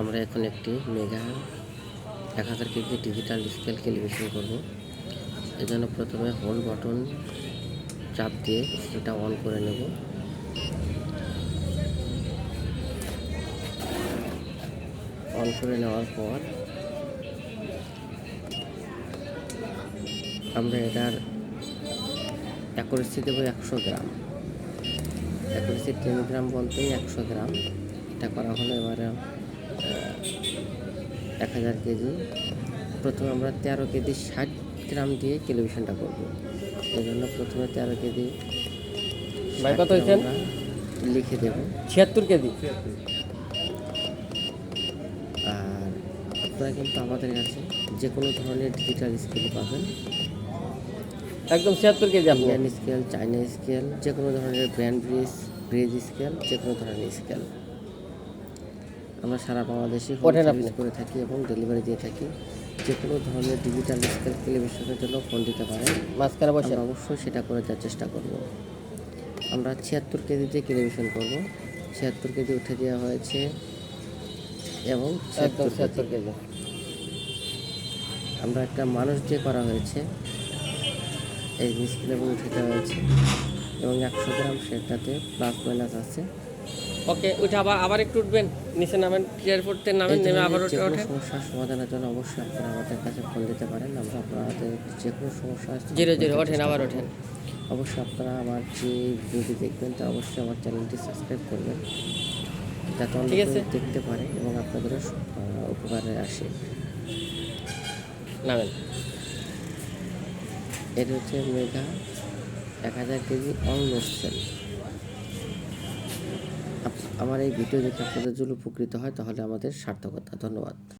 আমরা এখন একটি mega 1000 KG digital scale calibration করব। এজন্য প্রথমে হোল্ড বাটন চাপ দিয়ে সেটা অন করে নেব। অন করে নেওয়ার পর আমরা এটার অ্যাকুরেসি দেবো 100 গ্রাম। অ্যাকুরেসি 10 গ্রাম বলতে 100 গ্রাম। এটা করা হলো এবারে 1000 কেজি। প্রথমে আমরা 13 কেজি 60 গ্রাম দিয়ে ক্যালিব্রেশনটা করব। এই জন্য প্রথমে 13 কেজি কত হয়েছেন লিখে দেব 76 কেজি। আর আপনারা কিন্তু আমাদের কাছে যে কোনো ধরনের ডিজিটাল স্কেল পাবেন, একদম 76 কেজি। ইন্ডিয়ান স্কেল, চাইনা স্কেল, যে কোনো ধরনের ব্র্যান্ড ব্রিজ স্কেল, যে কোনো ধরনের স্কেল আমরা সারা বাংলাদেশে হোম সার্ভিস করে থাকি এবং ডেলিভারি দিয়ে থাকি। যে কোনো ধরনের ডিজিটাল স্কেল ক্যালিব্রেশনের জন্য ফোন দিতে পারেন। মাঝখানে বসে আমরা অবশ্যই সেটা করে দেওয়ার চেষ্টা করব। আমরা 76 কেজিতে ক্যালিব্রেশন করব। 76 কেজি উঠে দেওয়া হয়েছে এবং 76 কেজি আমরা একটা মানুষ দিয়ে করা হয়েছে, এই স্কেল এবং উঠে দেওয়া হয়েছে এবং 100 গ্রাম সেটাতে প্লাস মাইনাস আছে। ওকে, উঠে আবার একটু উঠবেন, নিচে নামেন, এয়ারপোর্টে নামেন, নেমে আবার যে কোনো ওঠেন। সমস্যার সমাধানের জন্য অবশ্যই আপনারা আমাদের কাছে ফোন দিতে পারেন। আমরা আপনাদের যে কোনো সমস্যা 0 ওঠেন, আবার ওঠেন। অবশ্যই আপনারা আমার যে ভিডিওটি দেখবেন তা অবশ্যই আমার চ্যানেলটি সাবস্ক্রাইব করবেন, যাতে অনেকে দেখতে পারে এবং আপনাদেরও উপকারে আসে। নামেন। এর হচ্ছে মেগা 1000 কেজি অলমোস্ট সেল। আমার এই ভিডিও দেখে আপনাদের যদি উপকৃত হয় তাহলে আমাদের সার্থকতা। ধন্যবাদ।